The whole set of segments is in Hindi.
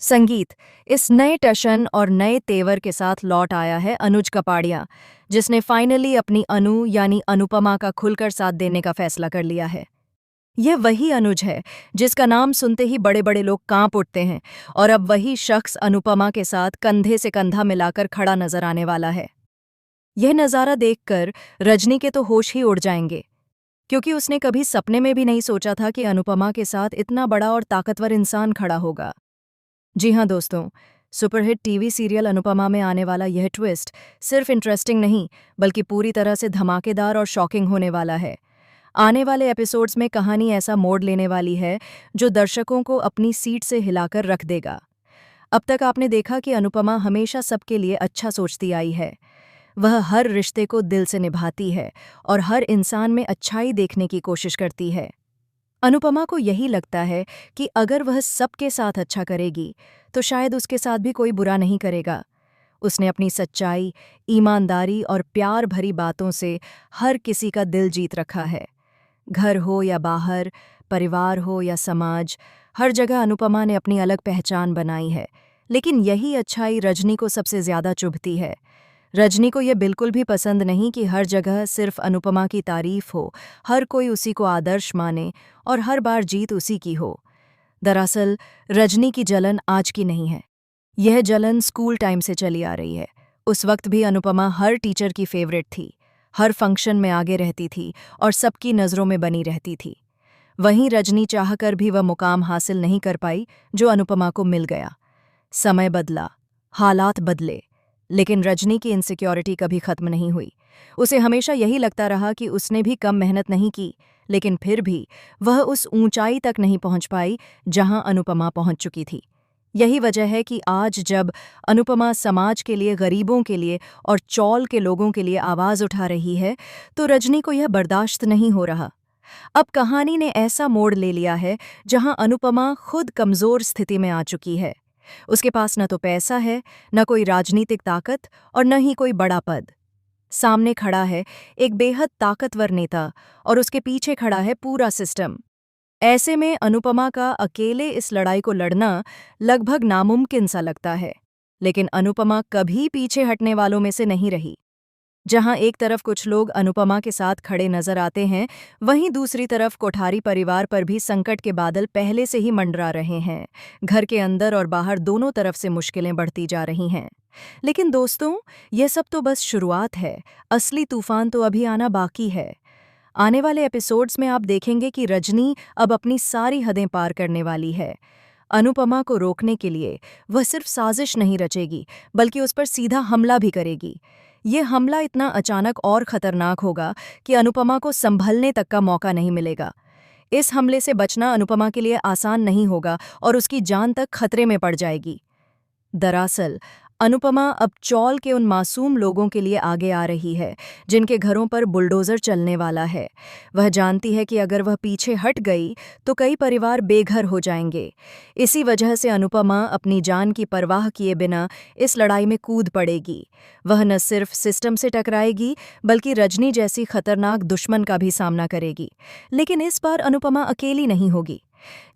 संगीत। इस नए टशन और नए तेवर के साथ लौट आया है अनुज कपाड़िया, जिसने फाइनली अपनी अनु यानी अनुपमा का खुलकर साथ देने का फैसला कर लिया है। यह वही अनुज है जिसका नाम सुनते ही बड़े बड़े लोग कांप उठते हैं, और अब वही शख्स अनुपमा के साथ कंधे से कंधा मिलाकर खड़ा नजर आने वाला है। यह नज़ारा देखकर रजनी के तो होश ही उड़ जाएंगे, क्योंकि उसने कभी सपने में भी नहीं सोचा था कि अनुपमा के साथ इतना बड़ा और ताकतवर इंसान खड़ा होगा। जी हाँ दोस्तों, सुपरहिट टीवी सीरियल अनुपमा में आने वाला यह ट्विस्ट सिर्फ इंटरेस्टिंग नहीं, बल्कि पूरी तरह से धमाकेदार और शॉकिंग होने वाला है। आने वाले एपिसोड्स में कहानी ऐसा मोड़ लेने वाली है जो दर्शकों को अपनी सीट से हिलाकर रख देगा। अब तक आपने देखा कि अनुपमा हमेशा सबके लिए अच्छा सोचती आई है। वह हर रिश्ते को दिल से निभाती है और हर इंसान में अच्छाई देखने की कोशिश करती है। अनुपमा को यही लगता है कि अगर वह सबके साथ अच्छा करेगी तो शायद उसके साथ भी कोई बुरा नहीं करेगा। उसने अपनी सच्चाई, ईमानदारी और प्यार भरी बातों से हर किसी का दिल जीत रखा है। घर हो या बाहर, परिवार हो या समाज, हर जगह अनुपमा ने अपनी अलग पहचान बनाई है। लेकिन यही अच्छाई रजनी को सबसे ज्यादा चुभती है। रजनी को यह बिल्कुल भी पसंद नहीं कि हर जगह सिर्फ अनुपमा की तारीफ हो, हर कोई उसी को आदर्श माने और हर बार जीत उसी की हो। दरअसल रजनी की जलन आज की नहीं है। यह जलन स्कूल टाइम से चली आ रही है। उस वक्त भी अनुपमा हर टीचर की फेवरेट थी, हर फंक्शन में आगे रहती थी और सबकी नज़रों में बनी रहती थी। वहीं रजनी चाहकर भी वह मुकाम हासिल नहीं कर पाई जो अनुपमा को मिल गया। समय बदला, हालात बदले, लेकिन रजनी की इनसिक्योरिटी कभी खत्म नहीं हुई। उसे हमेशा यही लगता रहा कि उसने भी कम मेहनत नहीं की, लेकिन फिर भी वह उस ऊंचाई तक नहीं पहुंच पाई जहां अनुपमा पहुंच चुकी थी। यही वजह है कि आज जब अनुपमा समाज के लिए, गरीबों के लिए और चौल के लोगों के लिए आवाज उठा रही है, तो रजनी को यह बर्दाश्त नहीं हो रहा। अब कहानी ने ऐसा मोड़ ले लिया है जहां अनुपमा खुद कमजोर स्थिति में आ चुकी है। उसके पास न तो पैसा है, न कोई राजनीतिक ताकत और न ही कोई बड़ा पद। सामने खड़ा है एक बेहद ताकतवर नेता और उसके पीछे खड़ा है पूरा सिस्टम। ऐसे में अनुपमा का अकेले इस लड़ाई को लड़ना लगभग नामुमकिन सा लगता है। लेकिन अनुपमा कभी पीछे हटने वालों में से नहीं रही। जहां एक तरफ कुछ लोग अनुपमा के साथ खड़े नजर आते हैं, वहीं दूसरी तरफ कोठारी परिवार पर भी संकट के बादल पहले से ही मंडरा रहे हैं। घर के अंदर और बाहर दोनों तरफ से मुश्किलें बढ़ती जा रही हैं। लेकिन दोस्तों, यह सब तो बस शुरुआत है। असली तूफान तो अभी आना बाकी है। आने वाले एपिसोड्स में आप देखेंगे कि रजनी अब अपनी सारी हदें पार करने वाली है। अनुपमा को रोकने के लिए वह सिर्फ साजिश नहीं रचेगी, बल्कि उस पर सीधा हमला भी करेगी। ये हमला इतना अचानक और खतरनाक होगा कि अनुपमा को संभलने तक का मौका नहीं मिलेगा। इस हमले से बचना अनुपमा के लिए आसान नहीं होगा और उसकी जान तक खतरे में पड़ जाएगी। दरअसल अनुपमा अब चौल के उन मासूम लोगों के लिए आगे आ रही है जिनके घरों पर बुलडोजर चलने वाला है। वह जानती है कि अगर वह पीछे हट गई तो कई परिवार बेघर हो जाएंगे। इसी वजह से अनुपमा अपनी जान की परवाह किए बिना इस लड़ाई में कूद पड़ेगी। वह न सिर्फ सिस्टम से टकराएगी, बल्कि रजनी जैसी खतरनाक दुश्मन का भी सामना करेगी। लेकिन इस बार अनुपमा अकेली नहीं होगी।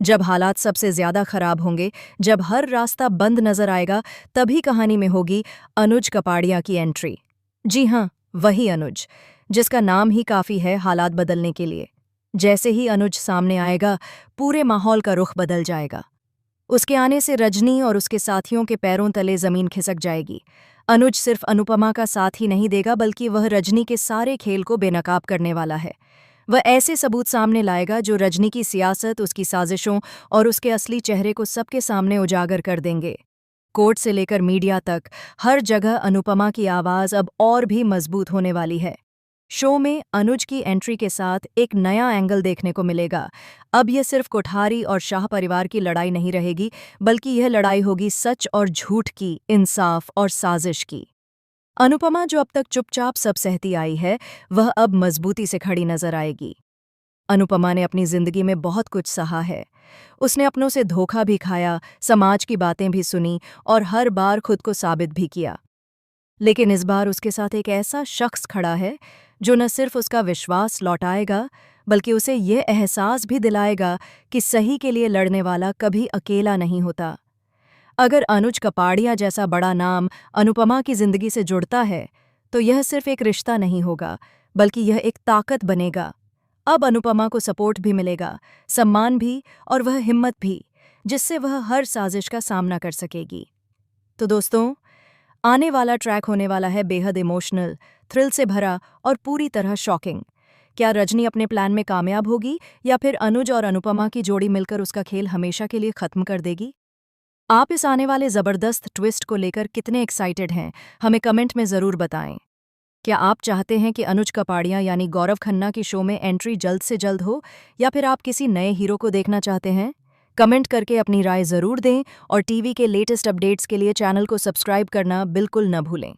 जब हालात सबसे ज्यादा खराब होंगे, जब हर रास्ता बंद नजर आएगा, तभी कहानी में होगी अनुज कपाड़िया की एंट्री। जी हाँ, वही अनुज जिसका नाम ही काफी है हालात बदलने के लिए। जैसे ही अनुज सामने आएगा, पूरे माहौल का रुख बदल जाएगा। उसके आने से रजनी और उसके साथियों के पैरों तले जमीन खिसक जाएगी। अनुज सिर्फ अनुपमा का साथ ही नहीं देगा, बल्कि वह रजनी के सारे खेल को बेनकाब करने वाला है। वह ऐसे सबूत सामने लाएगा जो रजनी की सियासत, उसकी साजिशों और उसके असली चेहरे को सबके सामने उजागर कर देंगे। कोर्ट से लेकर मीडिया तक हर जगह अनुपमा की आवाज अब और भी मजबूत होने वाली है। शो में अनुज की एंट्री के साथ एक नया एंगल देखने को मिलेगा। अब यह सिर्फ कोठारी और शाह परिवार की लड़ाई नहीं रहेगी, बल्कि यह लड़ाई होगी सच और झूठ की, इंसाफ और साजिश की। अनुपमा जो अब तक चुपचाप सब सहती आई है, वह अब मजबूती से खड़ी नजर आएगी। अनुपमा ने अपनी जिंदगी में बहुत कुछ सहा है। उसने अपनों से धोखा भी खाया, समाज की बातें भी सुनी और हर बार खुद को साबित भी किया। लेकिन इस बार उसके साथ एक ऐसा शख्स खड़ा है जो न सिर्फ उसका विश्वास लौटाएगा, बल्कि उसे यह एहसास भी दिलाएगा कि सही के लिए लड़ने वाला कभी अकेला नहीं होता। अगर अनुज कपाड़िया जैसा बड़ा नाम अनुपमा की जिंदगी से जुड़ता है तो यह सिर्फ एक रिश्ता नहीं होगा, बल्कि यह एक ताकत बनेगा। अब अनुपमा को सपोर्ट भी मिलेगा, सम्मान भी और वह हिम्मत भी, जिससे वह हर साजिश का सामना कर सकेगी। तो दोस्तों, आने वाला ट्रैक होने वाला है बेहद इमोशनल, थ्रिल से भरा और पूरी तरह शॉकिंग। क्या रजनी अपने प्लान में कामयाब होगी या फिर अनुज और अनुपमा की जोड़ी मिलकर उसका खेल हमेशा के लिए खत्म कर देगी? आप इस आने वाले जबरदस्त ट्विस्ट को लेकर कितने एक्साइटेड हैं, हमें कमेंट में ज़रूर बताएं। क्या आप चाहते हैं कि अनुज कपाड़िया यानी गौरव खन्ना की शो में एंट्री जल्द से जल्द हो, या फिर आप किसी नए हीरो को देखना चाहते हैं? कमेंट करके अपनी राय ज़रूर दें और टीवी के लेटेस्ट अपडेट्स के लिए चैनल को सब्सक्राइब करना बिल्कुल न भूलें।